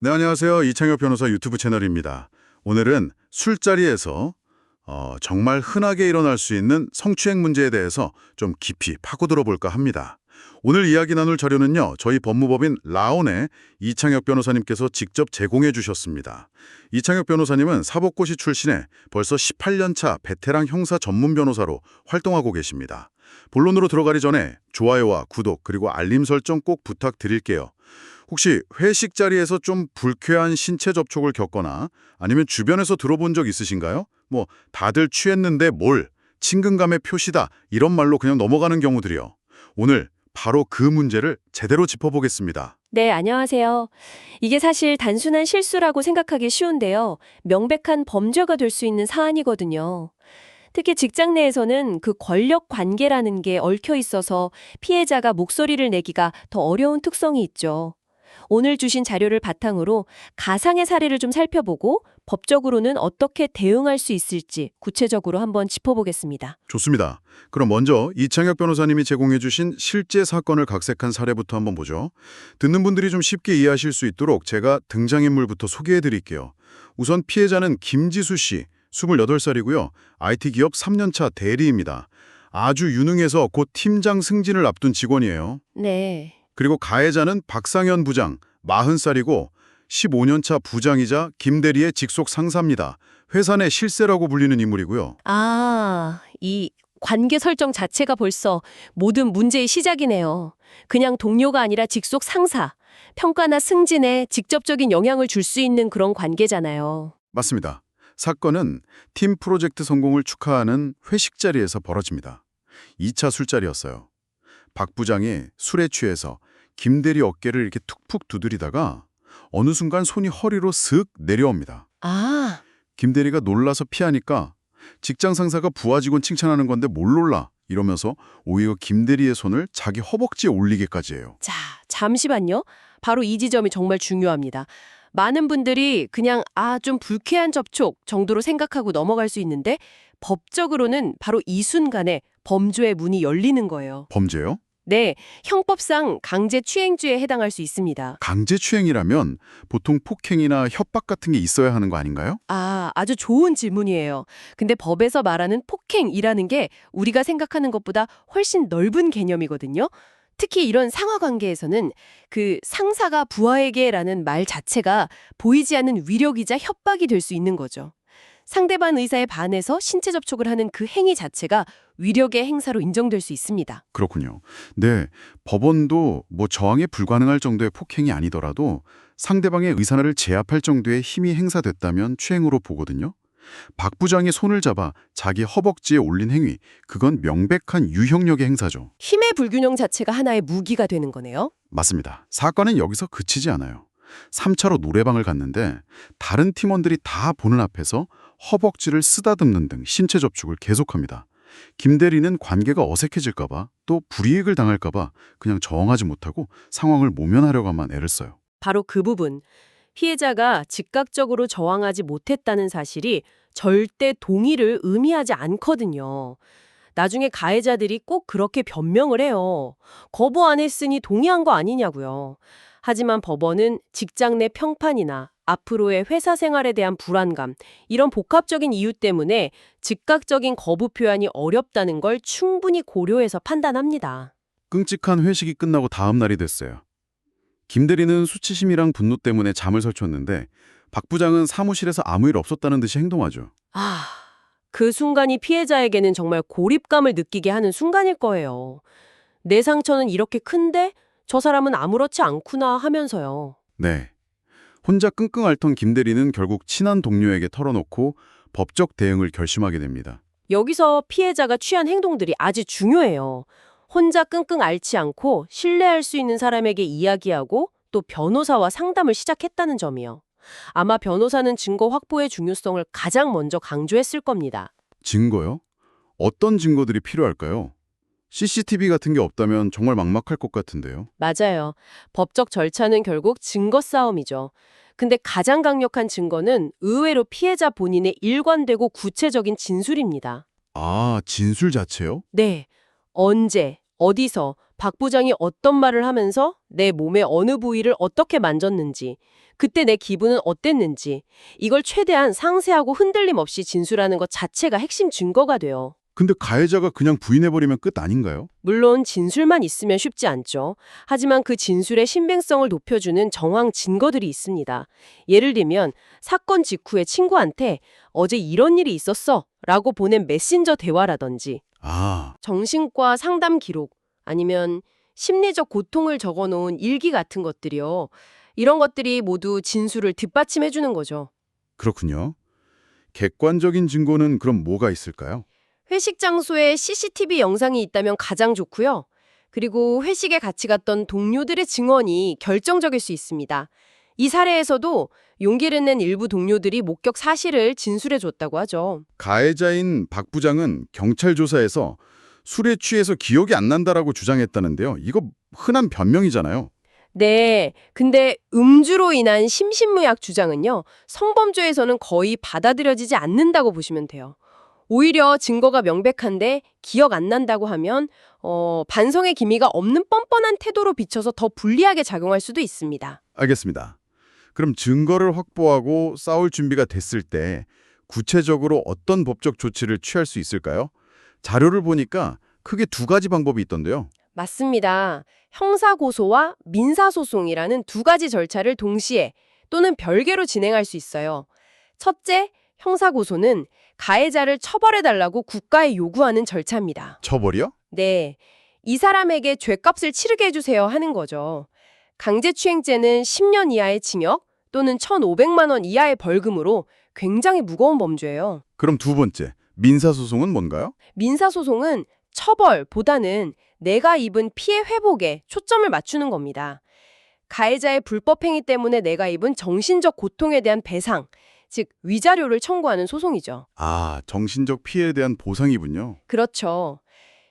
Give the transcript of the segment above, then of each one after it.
네, 안녕하세요. 이창혁 변호사 유튜브 채널입니다. 오늘은 술자리에서 정말 흔하게 일어날 수 있는 성추행 문제에 대해서 좀 깊이 파고들어 볼까 합니다. 오늘 이야기 나눌 자료는요, 저희 법무법인 라온의 이창혁 변호사님께서 직접 제공해 주셨습니다. 이창혁 변호사님은 사법고시 출신에 벌써 18년 차 베테랑 형사 전문 변호사로 활동하고 계십니다. 본론으로 들어가기 전에 좋아요와 구독 그리고 알림 설정 꼭 부탁드릴게요. 혹시 회식 자리에서 좀 불쾌한 신체 접촉을 겪거나 아니면 주변에서 들어본 적 있으신가요? 뭐 다들 취했는데 뭘, 친근감의 표시다 이런 말로 그냥 넘어가는 경우들이요. 오늘 바로 그 문제를 제대로 짚어보겠습니다. 네, 안녕하세요. 이게 사실 단순한 실수라고 생각하기 쉬운데요. 명백한 범죄가 될 수 있는 사안이거든요. 특히 직장 내에서는 그 권력 관계라는 게 얽혀 있어서 피해자가 목소리를 내기가 더 어려운 특성이 있죠. 오늘 주신 자료를 바탕으로 가상의 사례를 좀 살펴보고 법적으로는 어떻게 대응할 수 있을지 구체적으로 한번 짚어보겠습니다. 좋습니다. 그럼 먼저 이창혁 변호사님이 제공해 주신 실제 사건을 각색한 사례부터 한번 보죠. 듣는 분들이 좀 쉽게 이해하실 수 있도록 제가 등장인물부터 소개해 드릴게요. 우선 피해자는 김지수 씨, 28살이고요. IT 기업 3년차 대리입니다. 아주 유능해서 곧 팀장 승진을 앞둔 직원이에요. 네. 그리고 가해자는 박상현 부장, 40살이고 15년차 부장이자 김 대리의 직속 상사입니다. 회사 내 실세라고 불리는 인물이고요. 이 관계 설정 자체가 벌써 모든 문제의 시작이네요. 그냥 동료가 아니라 직속 상사, 평가나 승진에 직접적인 영향을 줄 수 있는 그런 관계잖아요. 맞습니다. 사건은 팀 프로젝트 성공을 축하하는 회식 자리에서 벌어집니다. 2차 술자리였어요. 박 부장이 술에 취해서 김 대리 어깨를 이렇게 툭툭 두드리다가 어느 순간 손이 허리로 슥 내려옵니다. 아, 김 대리가 놀라서 피하니까 직장 상사가 부하 직원 칭찬하는 건데 뭘 놀라 이러면서 오히려 김 대리의 손을 자기 허벅지에 올리기까지 해요. 자, 잠시만요. 바로 이 지점이 정말 중요합니다. 많은 분들이 그냥 좀 불쾌한 접촉 정도로 생각하고 넘어갈 수 있는데 법적으로는 바로 이 순간에 범죄의 문이 열리는 거예요. 범죄요? 네, 형법상 강제추행죄에 해당할 수 있습니다. 강제추행이라면 보통 폭행이나 협박 같은 게 있어야 하는 거 아닌가요? 아주 좋은 질문이에요. 근데 법에서 말하는 폭행이라는 게 우리가 생각하는 것보다 훨씬 넓은 개념이거든요. 특히 이런 상하 관계에서는 그 상사가 부하에게라는 말 자체가 보이지 않는 위력이자 협박이 될 수 있는 거죠. 상대방 의사에 반해서 신체 접촉을 하는 그 행위 자체가 위력의 행사로 인정될 수 있습니다. 그렇군요. 네, 법원도 뭐 저항에 불가능할 정도의 폭행이 아니더라도 상대방의 의사를 제압할 정도의 힘이 행사됐다면 추행으로 보거든요. 박 부장이 손을 잡아 자기 허벅지에 올린 행위, 그건 명백한 유형력의 행사죠. 힘의 불균형 자체가 하나의 무기가 되는 거네요. 맞습니다. 사건은 여기서 그치지 않아요. 3차로 노래방을 갔는데 다른 팀원들이 다 보는 앞에서 허벅지를 쓰다듬는 등 신체 접촉을 계속합니다. 김 대리는 관계가 어색해질까봐 또 불이익을 당할까봐 그냥 저항하지 못하고 상황을 모면하려고만 애를 써요. 바로 그 부분. 피해자가 즉각적으로 저항하지 못했다는 사실이 절대 동의를 의미하지 않거든요. 나중에 가해자들이 꼭 그렇게 변명을 해요. 거부 안 했으니 동의한 거 아니냐고요. 하지만 법원은 직장 내 평판이나 앞으로의 회사 생활에 대한 불안감, 이런 복합적인 이유 때문에 즉각적인 거부 표현이 어렵다는 걸 충분히 고려해서 판단합니다. 끔찍한 회식이 끝나고 다음 날이 됐어요. 김 대리는 수치심이랑 분노 때문에 잠을 설쳤는데 박 부장은 사무실에서 아무 일 없었다는 듯이 행동하죠. 그 순간이 피해자에게는 정말 고립감을 느끼게 하는 순간일 거예요. 내 상처는 이렇게 큰데 저 사람은 아무렇지 않구나 하면서요. 네. 혼자 끙끙 앓던 김 대리는 결국 친한 동료에게 털어놓고 법적 대응을 결심하게 됩니다. 여기서 피해자가 취한 행동들이 아주 중요해요. 혼자 끙끙 앓지 않고 신뢰할 수 있는 사람에게 이야기하고 또 변호사와 상담을 시작했다는 점이요. 아마 변호사는 증거 확보의 중요성을 가장 먼저 강조했을 겁니다. 증거요? 어떤 증거들이 필요할까요? CCTV 같은 게 없다면 정말 막막할 것 같은데요. 맞아요. 법적 절차는 결국 증거 싸움이죠. 근데 가장 강력한 증거는 의외로 피해자 본인의 일관되고 구체적인 진술입니다. 아, 진술 자체요? 네. 언제, 어디서, 박 부장이 어떤 말을 하면서 내 몸의 어느 부위를 어떻게 만졌는지, 그때 내 기분은 어땠는지, 이걸 최대한 상세하고 흔들림 없이 진술하는 것 자체가 핵심 증거가 돼요. 근데 가해자가 그냥 부인해버리면 끝 아닌가요? 물론 진술만 있으면 쉽지 않죠. 하지만 그 진술의 신빙성을 높여주는 정황 증거들이 있습니다. 예를 들면 사건 직후에 친구한테 어제 이런 일이 있었어 라고 보낸 메신저 대화라든지 아, 정신과 상담 기록 아니면 심리적 고통을 적어놓은 일기 같은 것들이요. 이런 것들이 모두 진술을 뒷받침해주는 거죠. 그렇군요. 객관적인 증거는 그럼 뭐가 있을까요? 회식 장소에 CCTV 영상이 있다면 가장 좋고요. 그리고 회식에 같이 갔던 동료들의 증언이 결정적일 수 있습니다. 이 사례에서도 용기를 낸 일부 동료들이 목격 사실을 진술해줬다고 하죠. 가해자인 박 부장은 경찰 조사에서 술에 취해서 기억이 안 난다라고 주장했다는데요. 이거 흔한 변명이잖아요. 네, 근데 음주로 인한 심신무약 주장은요, 성범죄에서는 거의 받아들여지지 않는다고 보시면 돼요. 오히려 증거가 명백한데 기억 안 난다고 하면 반성의 기미가 없는 뻔뻔한 태도로 비춰서 더 불리하게 작용할 수도 있습니다. 알겠습니다. 그럼 증거를 확보하고 싸울 준비가 됐을 때 구체적으로 어떤 법적 조치를 취할 수 있을까요? 자료를 보니까 크게 두 가지 방법이 있던데요. 맞습니다. 형사고소와 민사소송이라는 두 가지 절차를 동시에 또는 별개로 진행할 수 있어요. 첫째, 형사고소는 가해자를 처벌해달라고 국가에 요구하는 절차입니다. 처벌이요? 네, 이 사람에게 죗값을 치르게 해주세요 하는 거죠. 강제추행죄는 10년 이하의 징역 또는 1,500만 원 이하의 벌금으로 굉장히 무거운 범죄예요. 그럼 두 번째, 민사소송은 뭔가요? 민사소송은 처벌보다는 내가 입은 피해 회복에 초점을 맞추는 겁니다. 가해자의 불법 행위 때문에 내가 입은 정신적 고통에 대한 배상, 즉 위자료를 청구하는 소송이죠. 아, 정신적 피해에 대한 보상이군요. 그렇죠.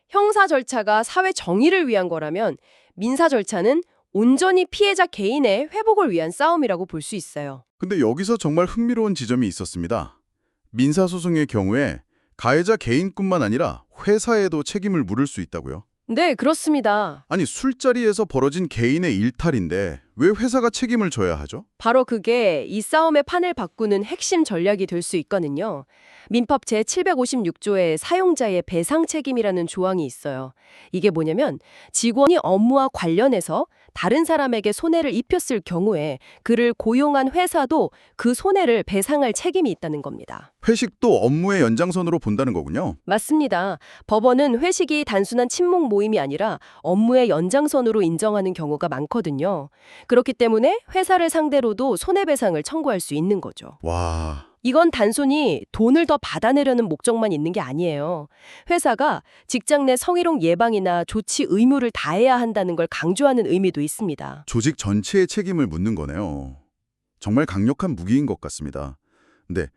형사 절차가 사회 정의를 위한 거라면 민사 절차는 온전히 피해자 개인의 회복을 위한 싸움이라고 볼 수 있어요. 근데 여기서 정말 흥미로운 지점이 있었습니다. 민사소송의 경우에 가해자 개인뿐만 아니라 회사에도 책임을 물을 수 있다고요? 네, 그렇습니다. 아니, 술자리에서 벌어진 개인의 일탈인데 왜 회사가 책임을 져야 하죠? 바로 그게 이 싸움의 판을 바꾸는 핵심 전략이 될 수 있거든요. 민법 제756조에 사용자의 배상 책임이라는 조항이 있어요. 이게 뭐냐면 직원이 업무와 관련해서 다른 사람에게 손해를 입혔을 경우에 그를 고용한 회사도 그 손해를 배상할 책임이 있다는 겁니다. 회식도 업무의 연장선으로 본다는 거군요. 맞습니다. 법원은 회식이 단순한 친목 모임이 아니라 업무의 연장선으로 인정하는 경우가 많거든요. 그렇기 때문에 회사를 상대로도 손해배상을 청구할 수 있는 거죠. 와, 이건 단순히 돈을 더 받아내려는 목적만 있는 게 아니에요. 회사가 직장 내 성희롱 예방이나 조치 의무를 다해야 한다는 걸 강조하는 의미도 있습니다. 조직 전체의 책임을 묻는 거네요. 정말 강력한 무기인 것 같습니다. 근데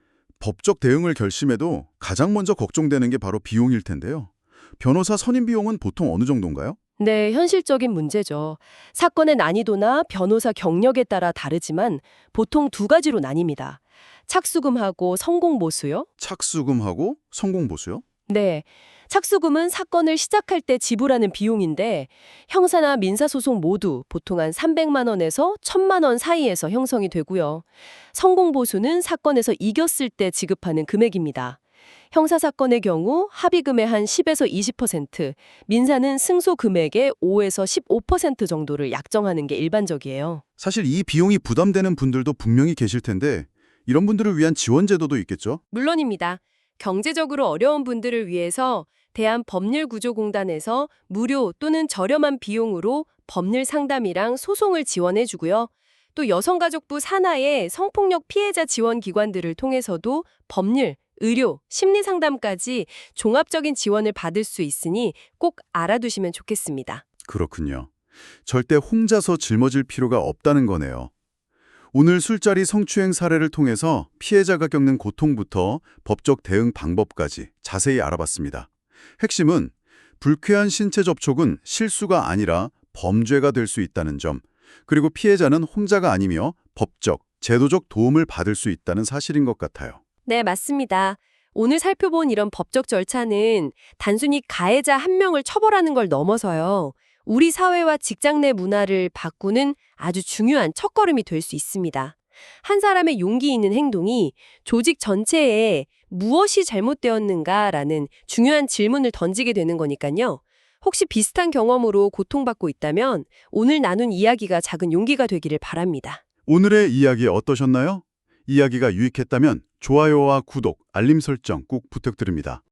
법적 대응을 결심해도 가장 먼저 걱정되는 게 바로 비용일 텐데요. 변호사 선임 비용은 보통 어느 정도인가요? 네, 현실적인 문제죠. 사건의 난이도나 변호사 경력에 따라 다르지만 보통 두 가지로 나뉩니다. 착수금하고 성공보수요? 착수금하고 성공보수요? 네. 착수금은 사건을 시작할 때 지불하는 비용인데 형사나 민사소송 모두 보통 한 300만 원에서 1,000만 원 사이에서 형성이 되고요. 성공보수는 사건에서 이겼을 때 지급하는 금액입니다. 형사사건의 경우 합의금의 한 10에서 20%, 민사는 승소 금액의 5에서 15% 정도를 약정하는 게 일반적이에요. 사실 이 비용이 부담되는 분들도 분명히 계실 텐데 이런 분들을 위한 지원 제도도 있겠죠? 물론입니다. 경제적으로 어려운 분들을 위해서 대한법률구조공단에서 무료 또는 저렴한 비용으로 법률 상담이랑 소송을 지원해주고요. 또 여성가족부 산하의 성폭력 피해자 지원 기관들을 통해서도 법률, 의료, 심리상담까지 종합적인 지원을 받을 수 있으니 꼭 알아두시면 좋겠습니다. 그렇군요. 절대 혼자서 짊어질 필요가 없다는 거네요. 오늘 술자리 성추행 사례를 통해서 피해자가 겪는 고통부터 법적 대응 방법까지 자세히 알아봤습니다. 핵심은 불쾌한 신체 접촉은 실수가 아니라 범죄가 될 수 있다는 점, 그리고 피해자는 혼자가 아니며 법적, 제도적 도움을 받을 수 있다는 사실인 것 같아요. 네, 맞습니다. 오늘 살펴본 이런 법적 절차는 단순히 가해자 한 명을 처벌하는 걸 넘어서요. 우리 사회와 직장 내 문화를 바꾸는 아주 중요한 첫걸음이 될 수 있습니다. 한 사람의 용기 있는 행동이 조직 전체에 무엇이 잘못되었는가라는 중요한 질문을 던지게 되는 거니까요. 혹시 비슷한 경험으로 고통받고 있다면 오늘 나눈 이야기가 작은 용기가 되기를 바랍니다. 오늘의 이야기 어떠셨나요? 이야기가 유익했다면 좋아요와 구독, 알림 설정 꼭 부탁드립니다.